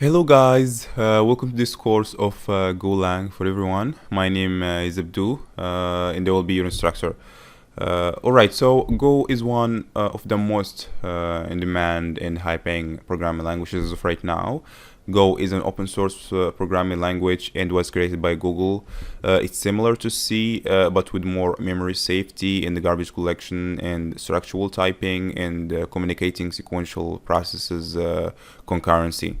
Hello guys, welcome to this course of Golang for everyone. My name is Abdu and I will be your instructor. Alright, so Go is one of the most in demand and high paying programming languages as of right now. Go is an open source programming language and was created by Google. It's similar to C but with more memory safety in the garbage collection and structural typing and communicating sequential processes concurrency.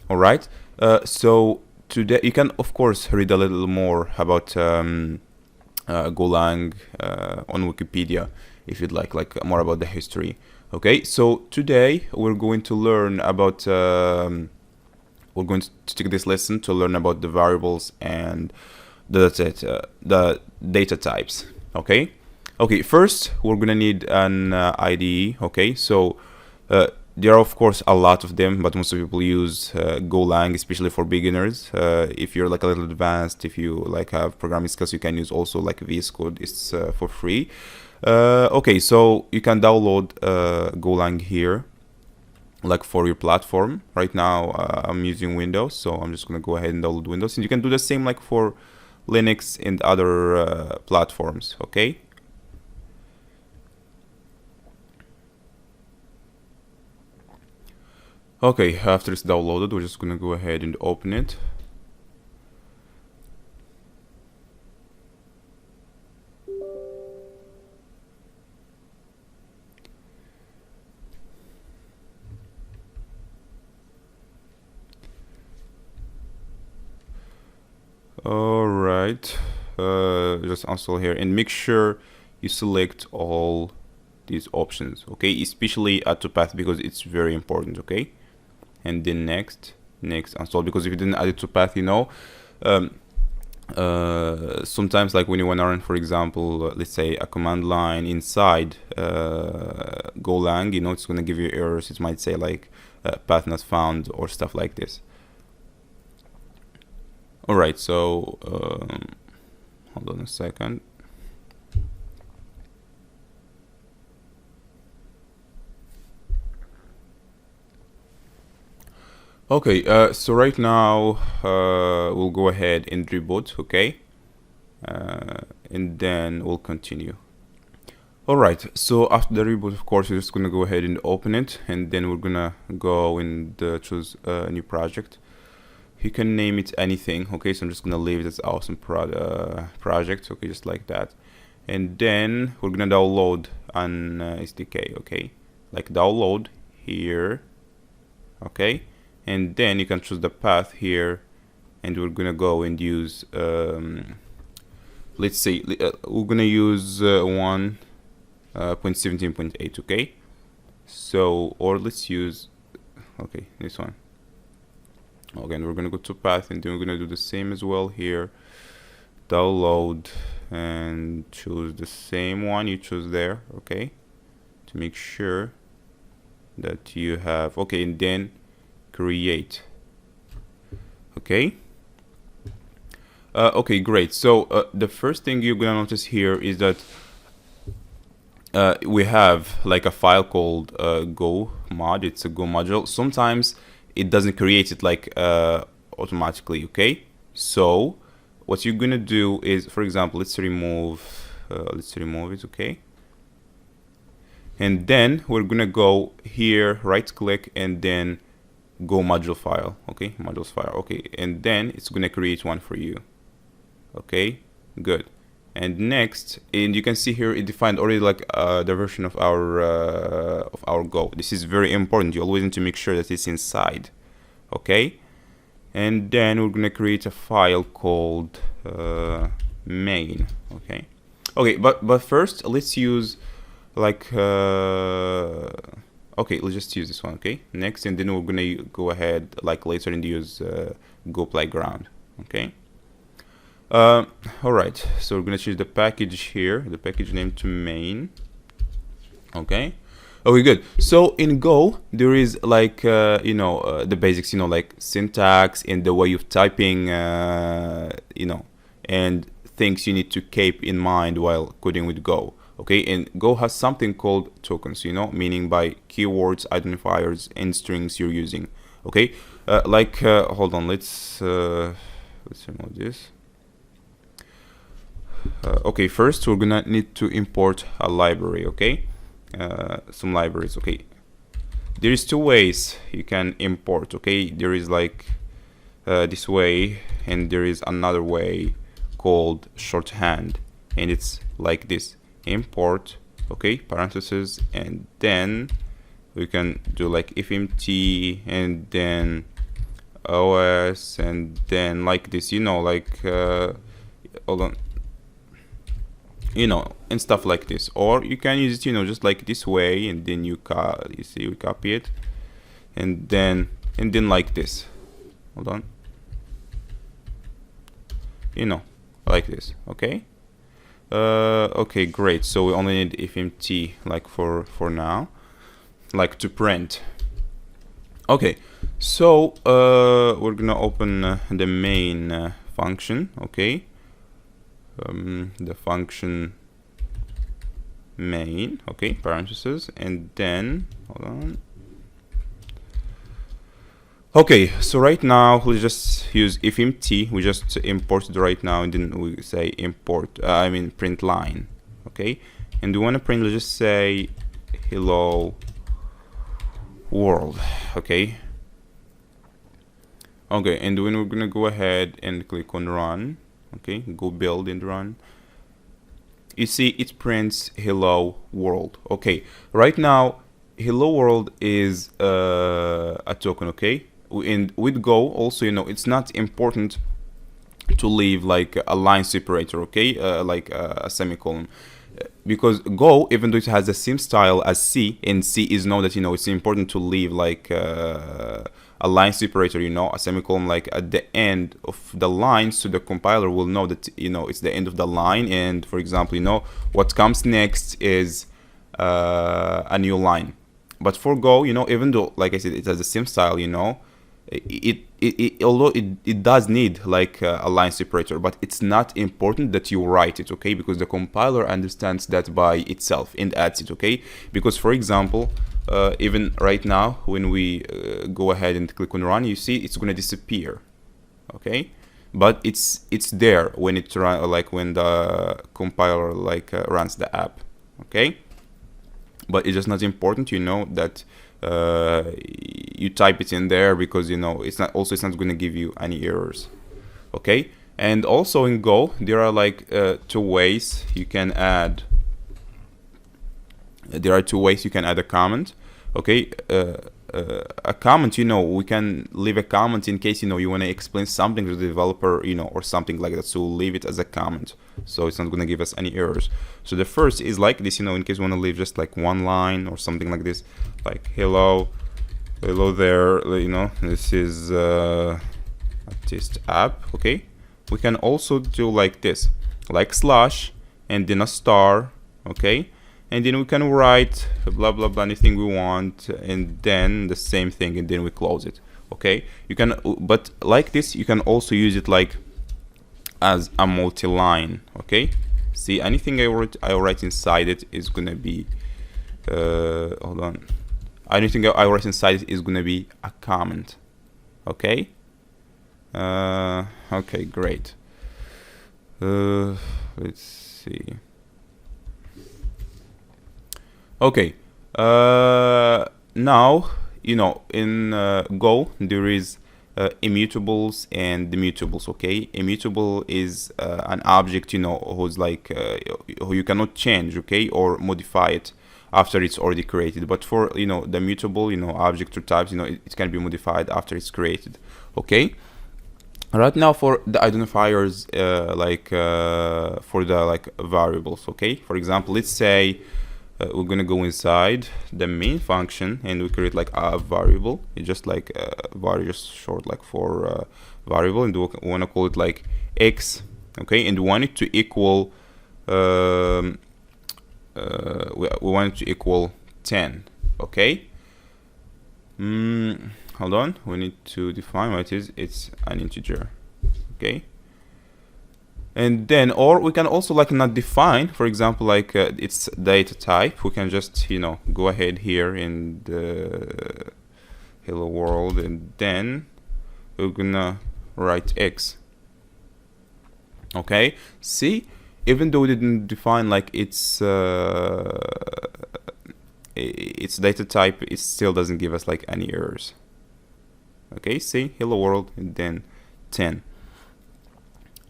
All right. So today you can, of course, read a little more about Golang on Wikipedia if you'd like more about the history. Okay. So today we're going to learn about. We're going to take this lesson to learn about the variables and the data types. Okay. Okay. First, we're gonna need an IDE. Okay. So. There are of course a lot of them, but most of people use Golang, especially for beginners. If you're like a little advanced, if you like have programming skills, you can use also like VS Code. It's for free. Okay, so you can download Golang here, like for your platform. Right now, I'm using Windows, so I'm just gonna go ahead and download Windows, and you can do the same like for Linux and other platforms. Okay. Okay, after it's downloaded, we're just gonna go ahead and open it. Alright, just install here and make sure you select all these options, okay, especially add to path because it's very important, okay, and then next install, because if you didn't add it to path, sometimes like when you want to run, for example, let's say a command line inside Golang, it's going to give you errors. It might say like path not found or stuff like this. Alright, so hold on a second. Okay, so right now we'll go ahead and reboot, okay, and then we'll continue. Alright, so after the reboot, of course, you're just gonna go ahead and open it, and then we're gonna go and choose a new project. You can name it anything, okay, so I'm just gonna leave this awesome project, okay, just like that. And then we're gonna download an SDK, okay, like download here, okay, and then you can choose the path here, and we're gonna go and use let's say we're gonna use 1.17.8, okay, so, or let's use, okay, this one. Again, we're gonna go to path, and then we're gonna do the same as well here, download, and choose the same one you choose there, okay, to make sure that you have, okay, and then create, okay. Okay, great. So the first thing you're gonna notice here is that we have like a file called Go mod. It's a Go module. Sometimes it doesn't create it like automatically, okay. So what you're gonna do is, for example, let's remove it, okay, and then we're gonna go here, right click, and then Go module file, okay, modules file, okay, and then it's gonna create one for you, okay, good. And next, and you can see here it defined already like the version of our Go. This is very important. You always need to make sure that it's inside, okay. And then we're gonna create a file called main, okay. Okay, but first let's use like okay, let's just use this one, okay, next, and then we're gonna go ahead like later and use Go playground, okay. Alright, so we're gonna choose the package here, the package name to main, okay. Okay, good. So in Go there is like the basics, like syntax and the way of typing, and things you need to keep in mind while coding with Go. Okay, and Go has something called tokens, you know, meaning by keywords, identifiers, and strings you're using. Okay, hold on, let's remove this. Okay, first we're gonna need to import a library. Okay, some libraries. Okay, there is two ways you can import. Okay, there is like this way, and there is another way called shorthand, and it's like this: import, okay, parentheses, and then we can do like fmt, and then os, and then like this, you know, like hold on, you know, and stuff like this. Or you can use it, you know, just like this way, and then you see we copy it, and then like this. Hold on, you know, like this. Okay, okay, great. So we only need fmt like for now, like to print. Okay, so we're gonna open the main function. Okay, the function main, okay, parentheses, and then hold on. Okay, so right now let's just use fmt. We just import it right now, and then we say import, print line. Okay, and we want to print, let's just say hello world. Okay, okay, and then we're gonna go ahead and click on run. Okay, go build and run. You see it prints hello world. Okay, right now hello world is a token. Okay, and with Go also, you know, it's not important to leave like a line separator. Okay, like a semicolon, because Go, even though it has the same style as C, and C is known that, you know, it's important to leave like a line separator, you know, a semicolon, like at the end of the line, so the compiler will know that, you know, it's the end of the line, and for example, you know, what comes next is a new line. But for Go, you know, even though, like I said, it has the same style, you know, although it does need like a line separator, but it's not important that you write it. Okay, because the compiler understands that by itself and adds it. Okay, because for example, even right now when we go ahead and click on run, you see it's going to disappear. Okay, but it's there when it like when the compiler like runs the app. Okay, but it's just not important, you know, that you type it in there, because, you know, it's not going to give you any errors. Okay, and also in Go there are like two ways you can add. There are two ways you can add a comment. Okay, a comment, you know, we can leave a comment in case, you know, you want to explain something to the developer, you know, or something like that. So we'll leave it as a comment, so it's not going to give us any errors. So the first is like this, you know, in case you want to leave just like one line or something like this, like hello there, you know, this is a test app. Okay, we can also do like this, like slash and then a star. Okay, and then we can write blah blah blah, anything we want, and then the same thing, and then we close it. Okay, you can, but like this you can also use it like as a multi-line. Okay, see, anything I write inside it is gonna be hold on, anything I write inside it is gonna be a comment. Okay, okay, great. Let's see. Okay, now, you know, in Go there is immutables and immutables. Okay, immutable is an object, you know, who's like who you cannot change, okay, or modify it after it's already created. But for, you know, the mutable, you know, object or types, you know, it can be modified after it's created. Okay, right now for the identifiers, for the like variables. Okay, for example, let's say we're gonna go inside the main function and we create like a variable. It's just like just short like for variable, and we want to call it like x. Okay, and we want it to equal we want it to equal 10. Okay, hold on, we need to define what it is. It's an integer. Okay, And then, or we can also like not define, for example, like its data type. We can just, you know, go ahead here in the hello world, and then we're gonna write x. Okay, see, even though we didn't define like its data type, it still doesn't give us like any errors. Okay, see, hello world, and then 10.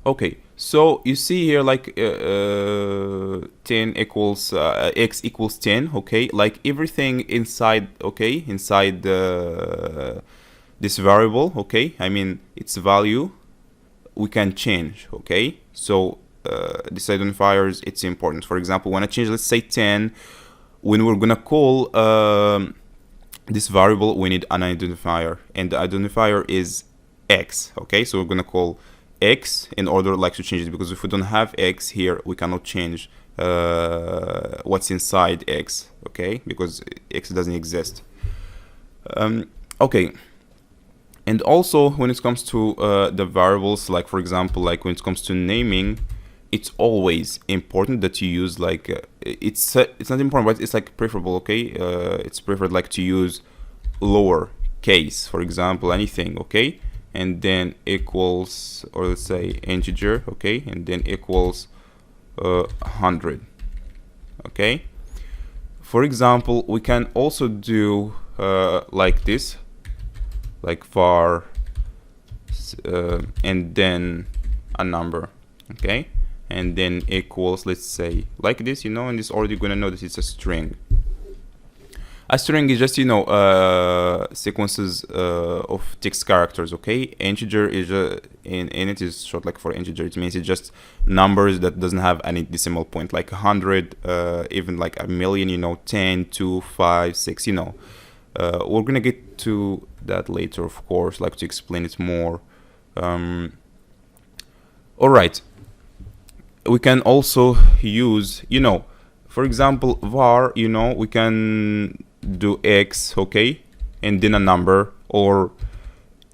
Okay, so you see here like 10 equals x equals 10. Okay, like everything inside, okay, inside this variable, okay, I mean its value, we can change. Okay, so this identifiers, it's important. For example, when I change, let's say 10, when we're gonna call this variable, we need an identifier, and the identifier is x. Okay, so we're gonna call x in order like to change it, because if we don't have x here, we cannot change what's inside x. Okay, because x doesn't exist. Okay, and also when it comes to the variables, like for example, like when it comes to naming, it's always important that you use like it's not important, but it's like preferable. Okay, it's preferred like to use lower case, for example, anything. Okay, and then equals, or let's say integer. Okay, and then equals 100. Okay, for example, we can also do like this, like var and then a number. Okay, and then equals, let's say like this, you know, and it's already gonna know that it's a string. A string is just, you know, sequences of text characters. Okay, integer is in it is short like for integer. It means it's just numbers that doesn't have any decimal point, like 100, even like a million, you know, 10, 2, 5, 6, you know. We're gonna get to that later, of course, like to explain it more. All right, we can also use, you know, for example, var, you know, we can do x, okay, and then a number, or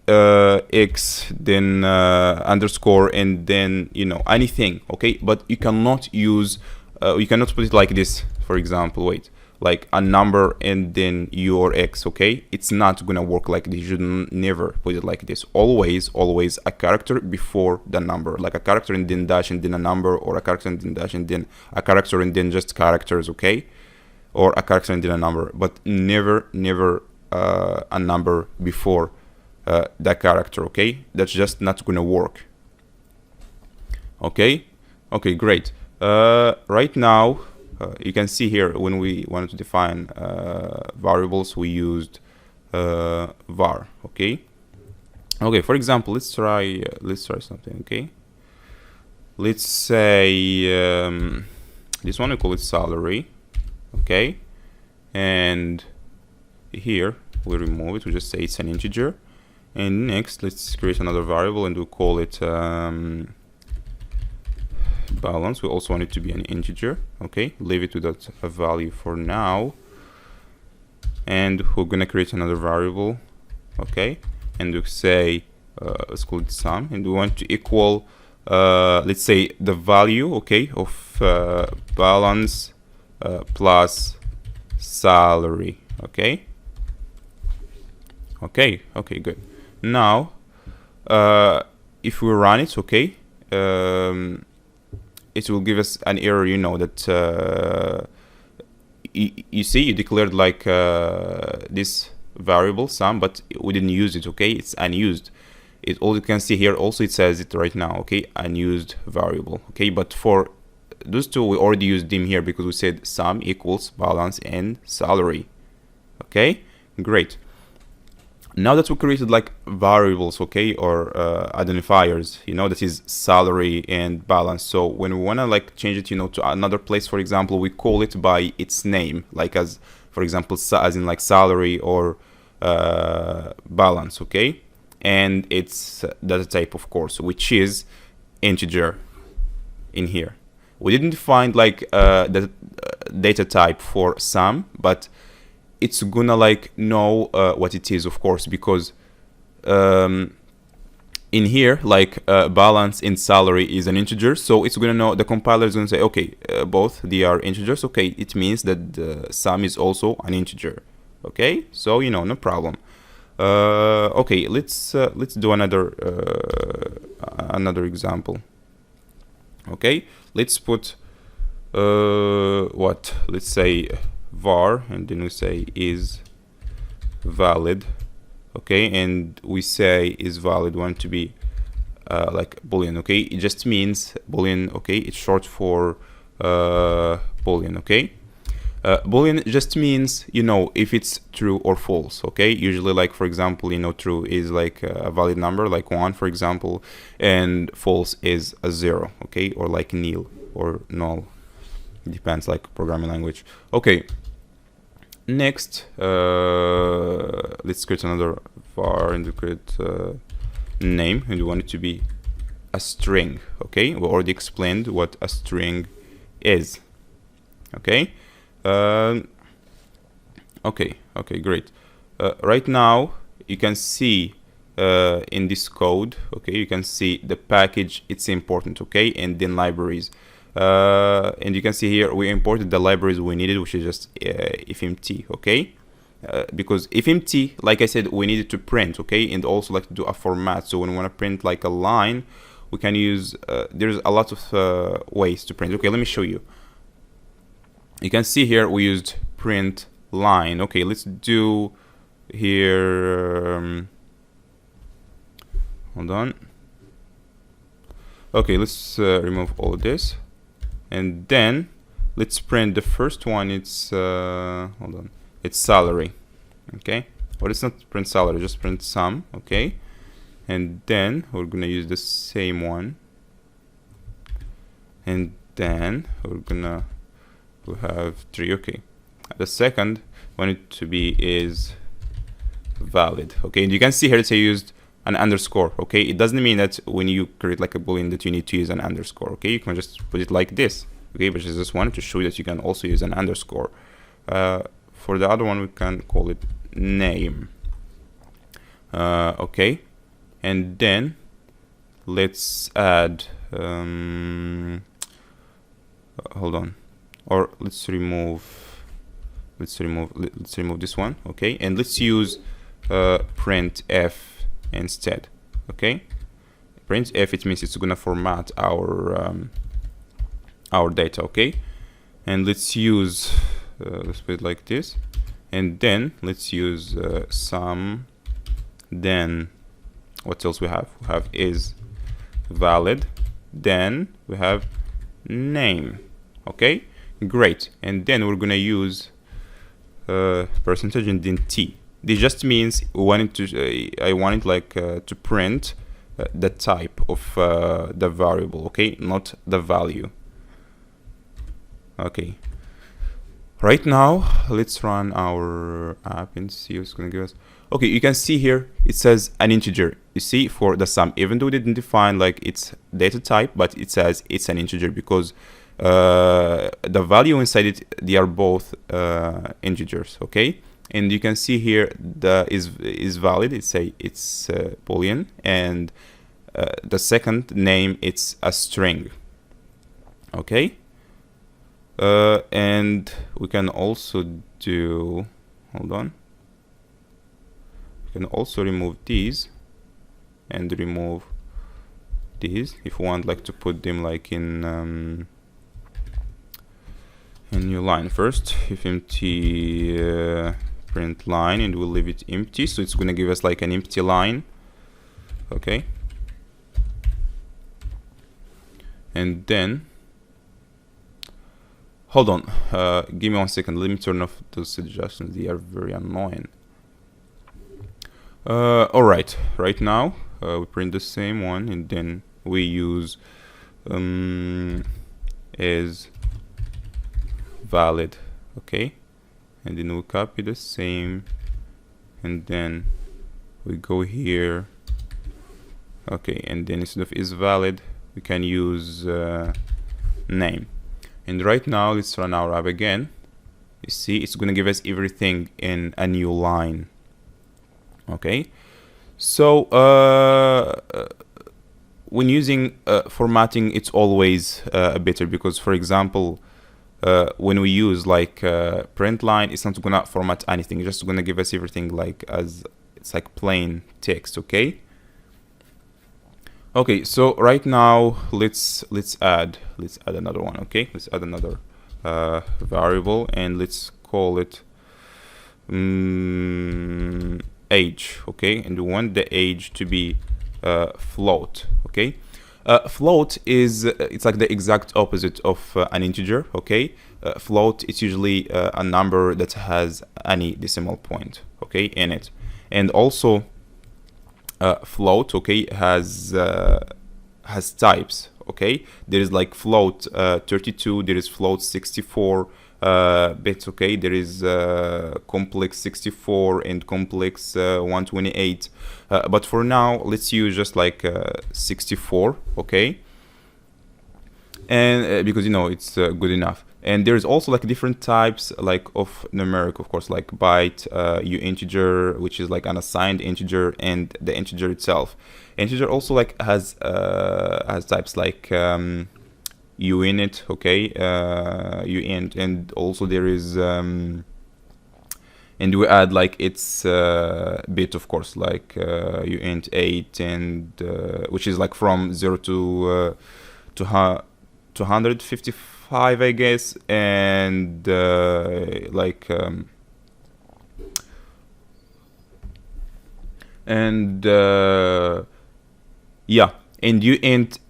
x then underscore, and then, you know, anything. Okay, but you cannot use you cannot put it like this, for example, wait, like a number and then your x. Okay, it's not gonna work like this. You should never put it like this. Always a character before the number, like a character and then dash and then a number, or a character and then dash and then a character and then just characters. Okay, or a character and then a number, but never a number before that character. Okay, that's just not gonna work. Okay, great. Right now you can see here when we wanted to define variables, we used var. Okay, for example, let's try something. Okay, let's say this one, we call it salary. Okay, and here we remove it, we just say it's an integer. And next, let's create another variable and we'll call it balance. We also want it to be an integer. Okay, leave it without a value for now, and we're gonna create another variable. Okay, and we say let's call it sum, and we want to equal let's say the value, okay, of balance plus salary. Okay, good. Now if we run it, okay, it will give us an error, you know, that you see you declared like this variable sum, but we didn't use it. Okay, it's unused. It all you can see here also, it says it right now. Okay, unused variable. Okay, but for those two we already used them here because we said sum equals balance and salary. Okay, great. Now that we created like variables, okay, or identifiers, you know, that is salary and balance. So when we want to like change it, you know, to another place, for example, we call it by its name, like as, for example, as in like salary or balance. Okay, and its data type, of course, which is integer in here. We didn't define like the data type for sum, but it's gonna like know what it is, of course, because in here, like balance in salary is an integer, so it's gonna know, the compiler is gonna say, okay, both they are integers. Okay, it means that the sum is also an integer. Okay, so you know, no problem. Okay, let's do another example. Okay, let's put what, let's say var, and then we say is valid. Okay, and we say is valid want to be like boolean. Okay, it just means boolean. Okay, it's short for boolean. Okay, boolean just means, you know, if it's true or false. Okay, usually, like for example, you know, true is like a valid number, like 1 for example, and false is a 0. Okay, or like nil or null, it depends, like programming language. Okay, next let's create another var and create name, and we want it to be a string. Okay, we already explained what a string is. Okay, okay, great. Right now you can see in this code, okay, you can see the package, it's important. Okay, and then libraries, and you can see here we imported the libraries we needed, which is just ifmt. Okay, because ifmt, like I said, we needed to print. Okay, and also like to do a format. So when we want to print like a line, we can use there's a lot of ways to print. Okay, let me show you. You can see here we used print line. Okay, let's do here hold on. Okay, let's remove all of this, and then let's print the first one. It's hold on, it's salary. Okay, but it's not print salary, just print sum. Okay, and then we're gonna use the same one, and then we have 3. Okay, the second want it to be is valid. Okay, and you can see here I used an underscore. Okay, it doesn't mean that when you create like a boolean that you need to use an underscore. Okay, you can just put it like this. Okay, but I just wanted to show you that you can also use an underscore. For the other one, we can call it name. Okay, and then let's add hold on, or let's remove this one. Okay, and let's use printf instead. Okay, printf, it means it's gonna format our data. Okay, and let's use let's put it like this, and then let's use sum. Then what else we have? We have is valid, then we have name. Okay, great. And then we're gonna use percentage and then t. This just means we wanted to I wanted like to print the type of the variable. Okay, not the value. Okay, right now let's run our app and see what's gonna give us. Okay, you can see here it says an integer. You see, for the sum, even though we didn't define like its data type, but it says it's an integer because the value inside it, they are both integers. Okay, and you can see here the is valid. It's boolean, and the second name, it's a string. Okay, and we can also do, hold on, we can also remove these and remove these if we want like to put them like in a new line. First, if empty print line, and we'll leave it empty, so it's gonna give us like an empty line. Okay, and then hold on, give me 1 second, let me turn off those suggestions, they are very annoying. Alright, right now we print the same one, and then we use is valid. Okay, and then we copy the same, and then we go here. Okay, and then instead of is valid, we can use name. And right now let's run our app again. You see, it's gonna give us everything in a new line. Okay, So when using formatting, it's always better, because for example, when we use like print line, it's not gonna format anything, it's just gonna give us everything like as it's like plain text. Okay, so right now let's add another one. Okay, let's add another variable, and let's call it age. Okay, and we want the age to be float. Okay, float is it's like the exact opposite of an integer. Okay, float is usually a number that has any decimal point, okay, in it. And also float, okay, has types. Okay, there is like float 32, there is float 64 bits. Okay, there is complex 64 and complex 128, but for now let's use just like 64. Okay, and because you know it's good enough. And there's also like different types like of numeric, of course, like byte, uinteger, which is like an assigned integer, and the integer itself. Integer also like has types like uinit, okay, uint, and also there is and we add like its bit, of course, like uint 8, and which is like from 0 to 255, I guess, and like yeah, and uint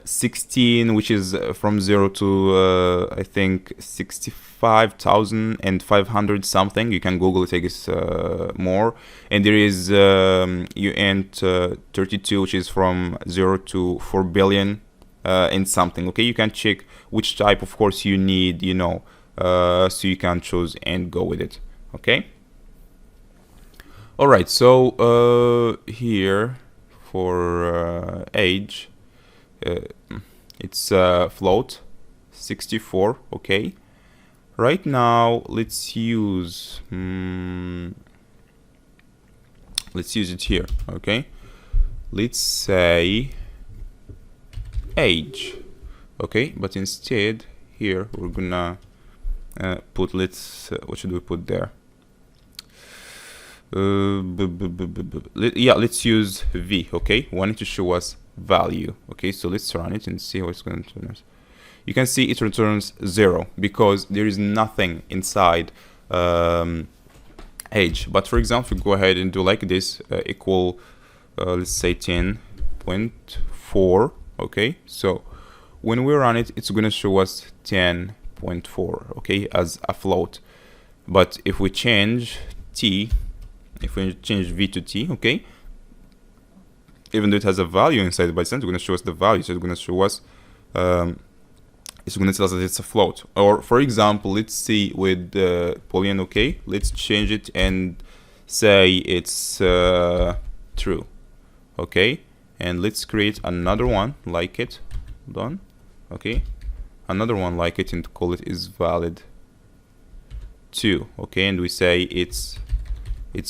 16, which is from 0 to I think 65,500 something. You can Google it, I guess, more. And there is uint 32, which is from 0 to 4 billion and something. Okay, you can check which type, of course, you need, you know, so you can choose and go with it. Okay, all right, so here for age, it's float 64. Okay, right now let's use it here. Okay, let's say age. Okay, but instead here we're gonna put, what should we put there? Yeah, let's use v. Okay, we want it to show us value. Okay, so let's run it and see what's going to return. You can see it returns 0 because there is nothing inside age. But for example, go ahead and do like this, equal let's say 10.4. okay, so when we run it, it's gonna show us 10.4, okay, as a float. But if we change v to t, okay, even though it has a value inside, but it's not gonna show us the value, so it's gonna show us it's gonna tell us that it's a float. Or for example, let's see with boolean. Okay, let's change it and say it's true. Okay, and let's create another one like it. Done. Okay, another one like it, and call it is valid 2. Okay, and we say it's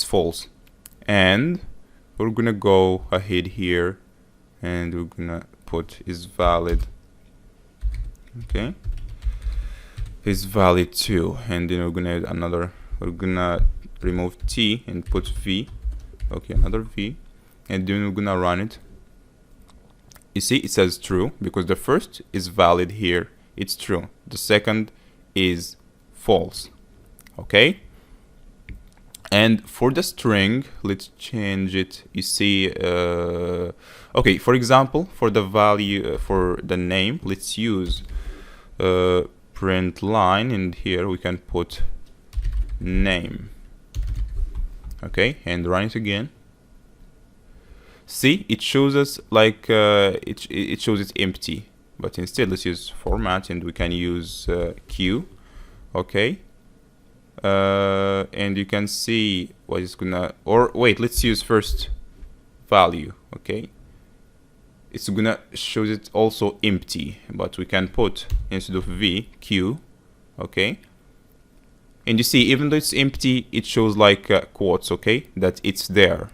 false. And we're gonna go ahead here and we're gonna put is valid. Okay, is valid 2, and then we're gonna add another. We're gonna remove t and put v. Okay, another v, and then we're gonna run it. You see, it says true because the first is valid here, it's true. The second is false. Okay, and for the string, let's change it. You see, okay, for example, for the value, for the name, let's use print line, and here we can put name. Okay, and run it again. See, it shows us like it shows it empty, but instead let's use format, and we can use q. Okay, and you can see what is gonna, or wait, let's use first value. Okay, it's gonna show it also empty, but we can put instead of v q. Okay, and you see, even though it's empty, it shows like quotes. Okay, that it's there.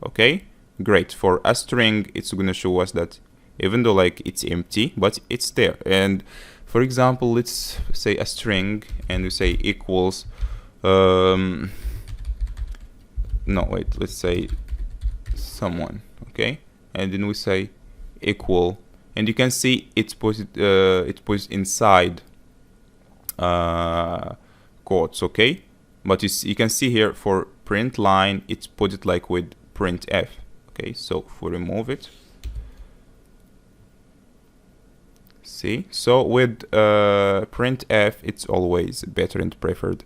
Okay, great. For a string, it's gonna show us that even though like it's empty, but it's there. And for example, let's say a string and we say equals no wait, let's say someone. Okay, and then we say equal, and you can see it's put inside quotes. Okay, but you can see here for print line it's put it like with printf. Okay, so if we remove it, see, so with printf it's always better and preferred,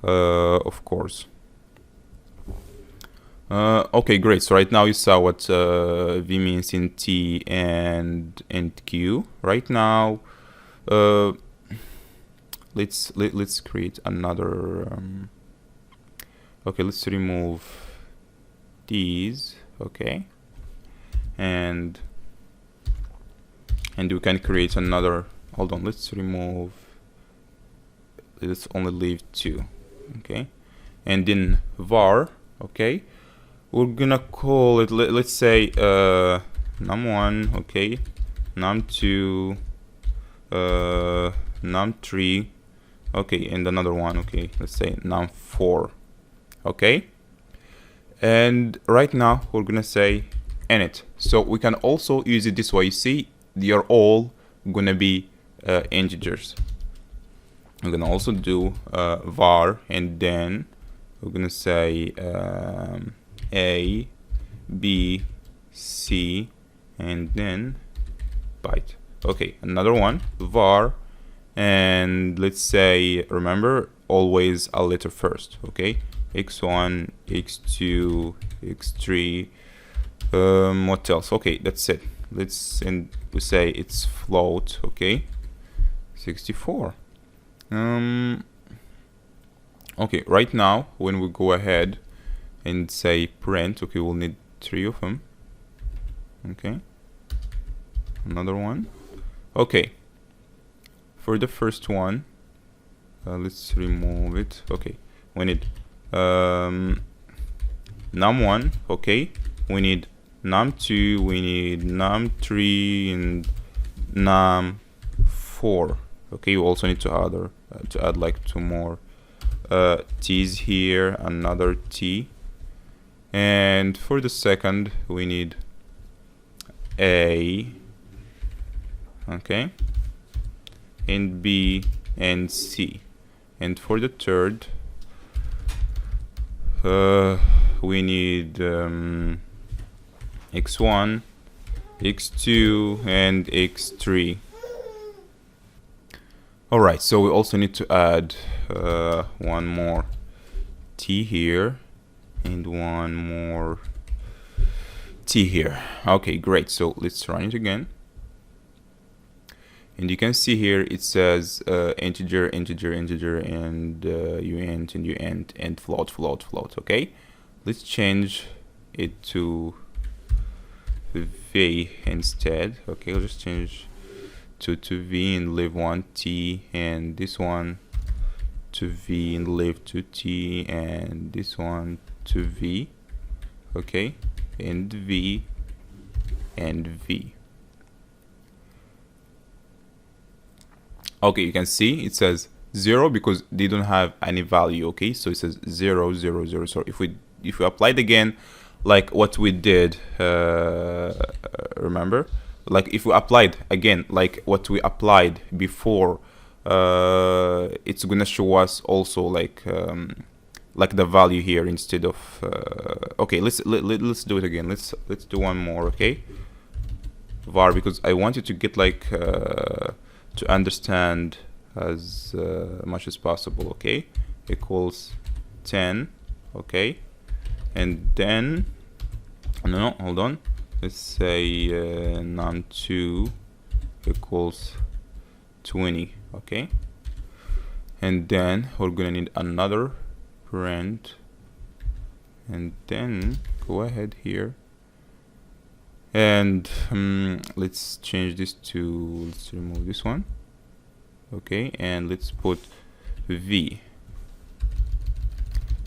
of course. Okay, great. So right now you saw what v means in t and q. Right now let's create another okay, let's remove these. Okay, and we can create another. Hold on, let's remove, let's only leave 2. Okay, and then var. Okay, we're gonna call it, let's say num1. Okay, num2, num3. Okay, and another one. Okay, let's say num4. Okay, and right now we're gonna say init. So we can also use it this way. You see, they are all gonna be integers. We're gonna also do var, and then we're gonna say a, b, c, and then byte. Okay, another one, var, and let's say, remember, always a letter first. Okay, x1, x2, x3. What else? Okay, that's it. Let's, and we say it's float. Okay, 64. Okay, right now when we go ahead and say print, okay, we'll need 3 of them. Okay, another one. Okay, for the first one, let's remove it. Okay, we need num1. Okay, we need num2, we need num3, and num4. Okay, you also need to add like 2 more t's here, another t, and for the second we need a, okay, and b and c, and for the third we need x1, x2, and x3. Alright, so we also need to add one more t here and one more t here. Okay, great. So let's run it again. And you can see here it says integer, integer, integer, and uint, and uint, and float, float, float. Okay, let's change it to v instead. Okay, I'll just change to v and leave 1 t, and this one to v and leave 2 t, and this one to v. Okay, and v and v. Okay, you can see it says 0 because they don't have any value. Okay, so it says 0 0 0. So if we apply it again like what we did, remember, like if we applied again like what we applied before, it's gonna show us also like the value here instead of okay, let's do it again. Let's do one more. Okay, var, because I want you to get like to understand as much as possible. Okay, equals 10. Okay, and then no, hold on, let's say num2 equals 20. Okay, and then we're gonna need another print, and then go ahead here and let's change this to, let's remove this one. Okay, and let's put v,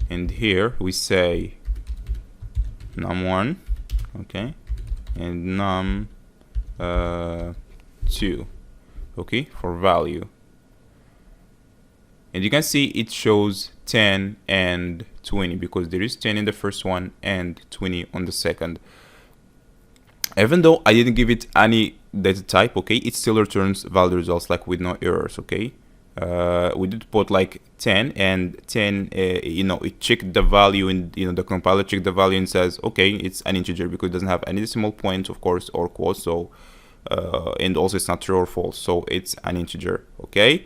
and here we say num1, okay, and num2, okay, for value. And you can see it shows 10 and 20 because there is 10 in the first one and 20 on the second. Even though I didn't give it any data type, okay, it still returns valid results like with no errors, okay. We did put like 10 and 10, you know, it checked the value and, you know, the compiler checked the value and says, okay, it's an integer because it doesn't have any decimal point, of course, or quotes. So, and also it's not true or false. So it's an integer, okay.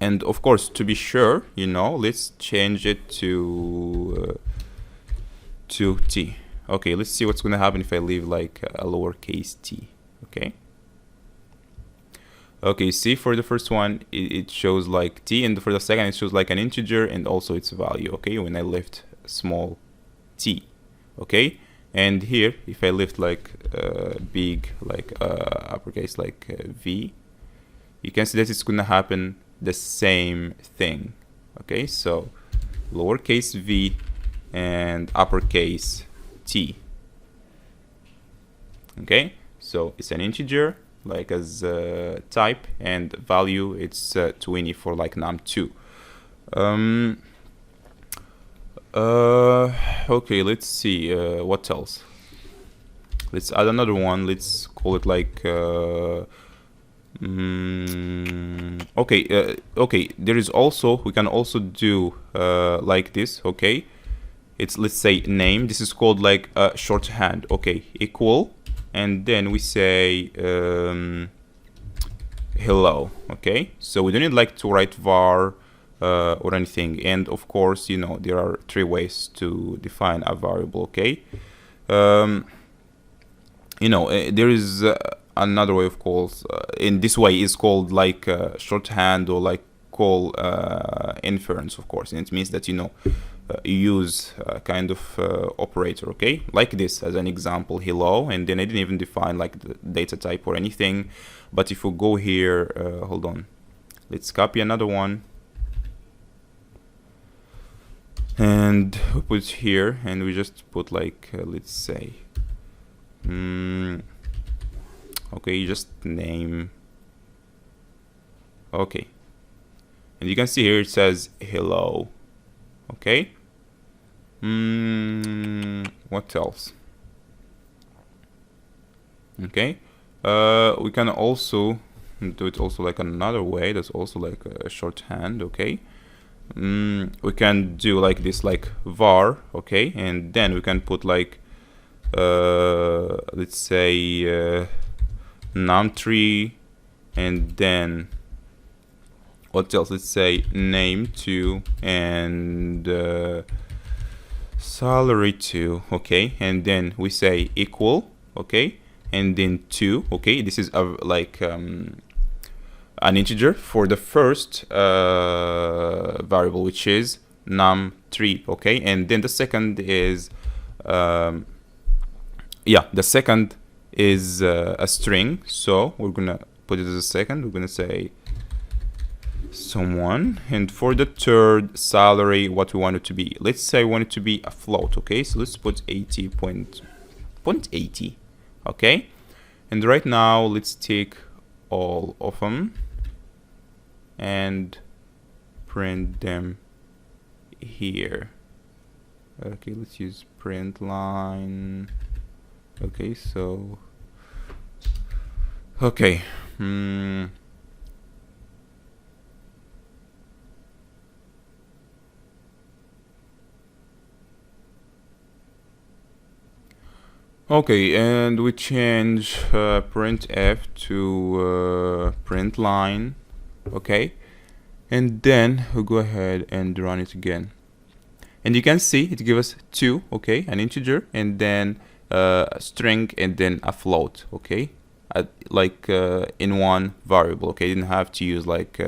And of course, to be sure, you know, let's change it to t. Okay, let's see what's gonna happen if I leave like a lowercase t, okay. Okay, see, for the first one, it shows like t, and for the second, it shows like an integer and also its value, okay, when I lift small t, okay. And here, if I lift like big, like uppercase, like V, you can see that it's gonna happen the same thing, okay. So lowercase v and uppercase t, okay. So it's an integer like as type, and value it's 20 for like num2. Okay, let's see what else. Let's add another one. Let's call it like okay, there is also, we can also do like this, okay. It's, let's say, name. This is called like shorthand, okay, equal, and then we say hello, okay. So we don't need like to write var or anything. And of course, you know, there are 3 ways to define a variable, okay. You know, there is another way of calls. In this way is called like shorthand, or like call inference, of course. And it means that, you know, you use a kind of operator, okay, like this as an example, hello, and then I didn't even define like the data type or anything. But if we go here, hold on, let's copy another one and put it here, and we just put like let's say okay, just name, okay, and you can see here it says hello, okay. What else? Okay, we can also do it also like another way. That's also like a shorthand, okay. We can do like this, like var, okay, and then we can put like let's say num3, and then what else? Let's say name2 and salary2, okay, and then we say equal, okay, and then 2, okay. This is like an integer for the first variable, which is num3, okay, and then the second is yeah, the second is a string, so we're gonna put it as a second. We're gonna say someone, and for the third salary, what we want it to be, let's say we want it to be a float, okay, so let's put 80.80, okay. And right now let's take all of them and print them here. Okay, let's use print line. Okay, so okay, okay, and we change printf to print line, okay, and then we'll go ahead and run it again, and you can see it gives us 2, okay, an integer, and then a string, and then a float, okay, like in one variable, okay. You didn't have to use like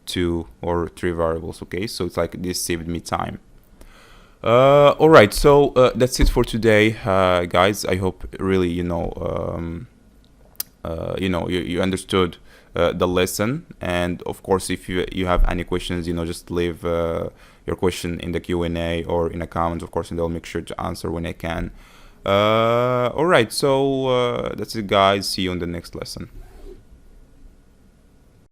2 or 3 variables, okay. So it's like this saved me time. All right, so that's it for today, guys. I hope really, you know, you understood the lesson. And of course, if you have any questions, you know, just leave your your question in the Q&A or in a comment, of course, and I'll make sure to answer when I can. All right, so that's it, guys. See you on the next lesson.